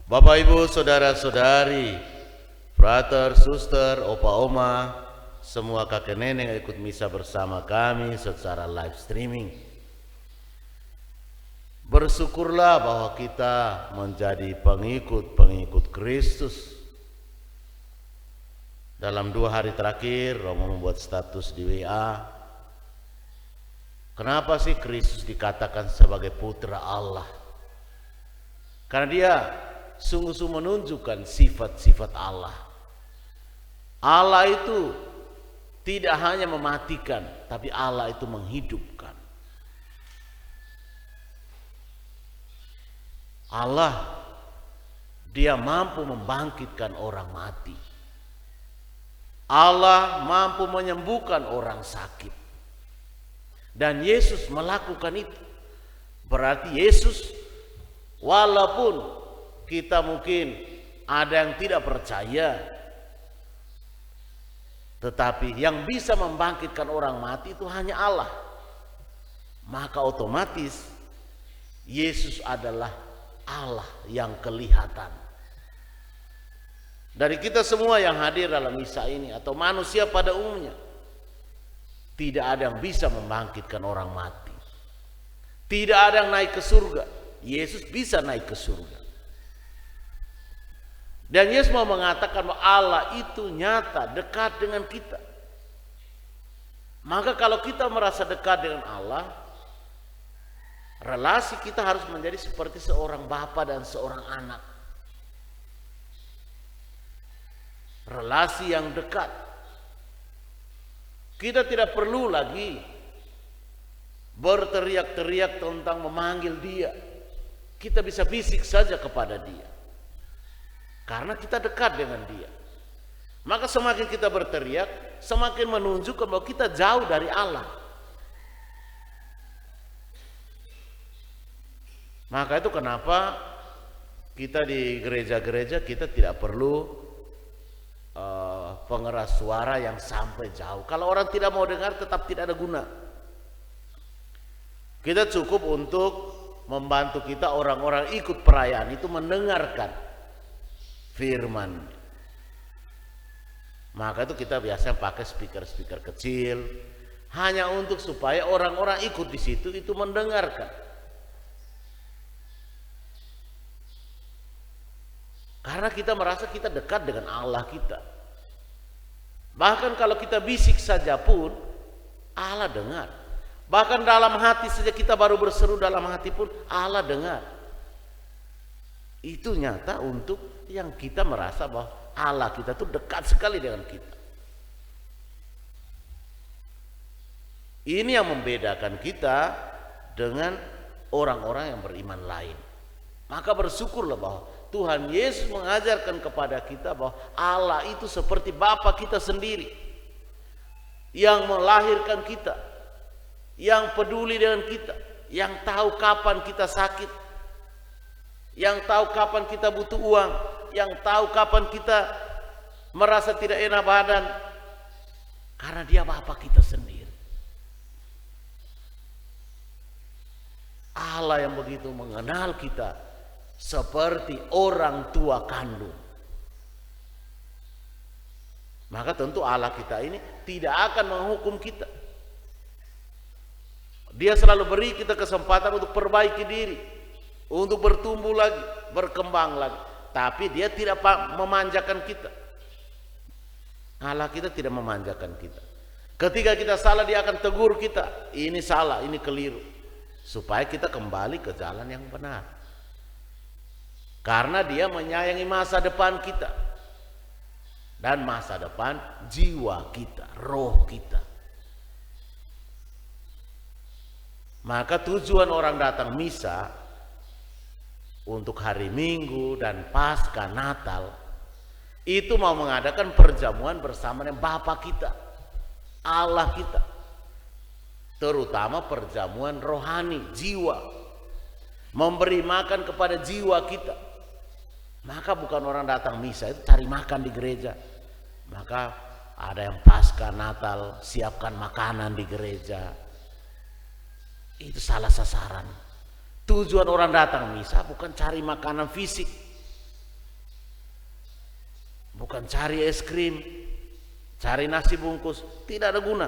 Bapak, Ibu, saudara-saudari, frater, suster, opa, oma, semua kakek nenek yang ikut misa bersama kami secara live streaming. Bersyukurlah bahwa kita menjadi pengikut Kristus. Dalam 2 hari terakhir, Romo membuat status di WA. Kenapa sih Kristus dikatakan sebagai putra Allah? Karena dia sungguh-sungguh menunjukkan sifat-sifat Allah. Allah itu tidak hanya mematikan, tapi Allah itu menghidupkan. Allah, dia mampu membangkitkan orang mati. Allah mampu menyembuhkan orang sakit. Dan Yesus melakukan itu. Berarti Yesus, walaupun kita mungkin ada yang tidak percaya, tetapi yang bisa membangkitkan orang mati itu hanya Allah. Maka otomatis Yesus adalah Allah yang kelihatan. Dari kita semua yang hadir dalam misa ini atau manusia pada umumnya, tidak ada yang bisa membangkitkan orang mati. Tidak ada yang naik ke surga. Yesus bisa naik ke surga. Dan Yesus mau mengatakan bahwa Allah itu nyata, dekat dengan kita. Maka kalau kita merasa dekat dengan Allah, relasi kita harus menjadi seperti seorang bapa dan seorang anak. Relasi yang dekat. Kita tidak perlu lagi berteriak-teriak tentang memanggil dia. Kita bisa bisik saja kepada dia. Karena kita dekat dengan dia. Maka semakin kita berteriak, semakin menunjukkan bahwa kita jauh dari Allah. Maka itu kenapa kita di gereja-gereja kita tidak perlu pengeras suara yang sampai jauh. Kalau orang tidak mau dengar, tetap tidak ada guna. Kita cukup untuk membantu kita orang-orang ikut perayaan itu mendengarkan firman. Maka itu kita biasanya pakai speaker-speaker kecil hanya untuk supaya orang-orang ikut di situ itu mendengarkan. Karena kita merasa kita dekat dengan Allah kita. Bahkan kalau kita bisik saja pun Allah dengar. Bahkan dalam hati saja kita baru berseru dalam hati pun Allah dengar. Itu nyata untuk yang kita merasa bahwa Allah kita tuh dekat sekali dengan kita. Ini yang membedakan kita dengan orang-orang yang beriman lain. Maka bersyukurlah bahwa Tuhan Yesus mengajarkan kepada kita bahwa Allah itu seperti Bapa kita sendiri yang melahirkan kita, yang peduli dengan kita, yang tahu kapan kita sakit, yang tahu kapan kita butuh uang, yang tahu kapan kita merasa tidak enak badan, karena dia Bapa kita sendiri. Allah yang begitu mengenal kita seperti orang tua kandung. Maka tentu Allah kita ini tidak akan menghukum kita. Dia selalu beri kita kesempatan untuk perbaiki diri, untuk bertumbuh lagi, berkembang lagi. Tapi dia tidak memanjakan kita. Allah kita tidak memanjakan kita. Ketika kita salah, dia akan tegur kita. Ini salah, ini keliru. Supaya kita kembali ke jalan yang benar. Karena dia menyayangi masa depan kita. Dan masa depan jiwa kita, roh kita. Maka tujuan orang datang misa untuk hari Minggu dan Paskah Natal itu mau mengadakan perjamuan bersama dengan Bapa kita, Allah kita. Terutama perjamuan rohani, jiwa. Memberi makan kepada jiwa kita. Maka bukan orang datang misa itu cari makan di gereja. Maka ada yang Paskah Natal siapkan makanan di gereja. Itu salah sasaran. Tujuan orang datang misa bukan cari makanan fisik, bukan cari es krim, cari nasi bungkus, tidak ada guna.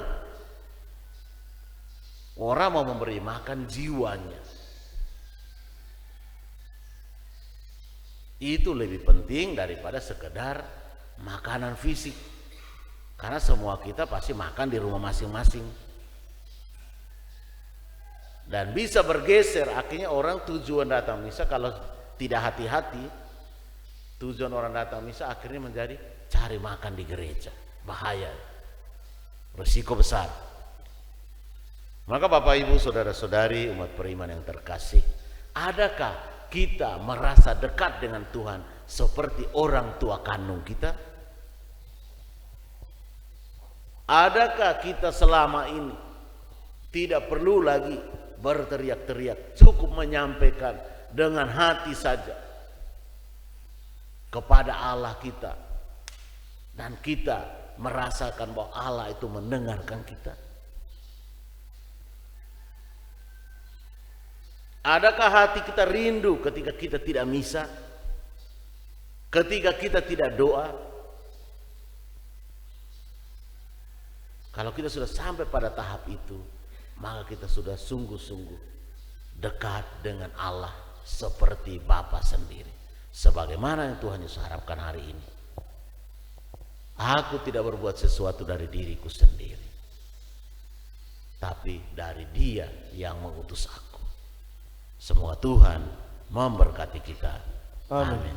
Orang mau memberi makan jiwanya. Itu lebih penting daripada sekedar makanan fisik. Karena semua kita pasti makan di rumah masing-masing. Dan bisa bergeser, akhirnya orang tujuan datang misa kalau tidak hati-hati, tujuan orang datang misa akhirnya menjadi cari makan di gereja. Bahaya, risiko besar. Maka Bapak Ibu saudara-saudari umat beriman yang terkasih, adakah kita merasa dekat dengan Tuhan seperti orang tua kandung kita? Adakah kita selama ini tidak perlu lagi berteriak-teriak, cukup menyampaikan dengan hati saja kepada Allah kita, dan kita merasakan bahwa Allah itu mendengarkan kita? Adakah hati kita rindu ketika kita tidak misa, ketika kita tidak doa? Kalau kita sudah sampai pada tahap itu, maka kita sudah sungguh-sungguh dekat dengan Allah seperti Bapa sendiri. Sebagaimana yang Tuhan Yesus harapkan hari ini. Aku tidak berbuat sesuatu dari diriku sendiri, tapi dari Dia yang mengutus aku. Semoga Tuhan memberkati kita. Amin.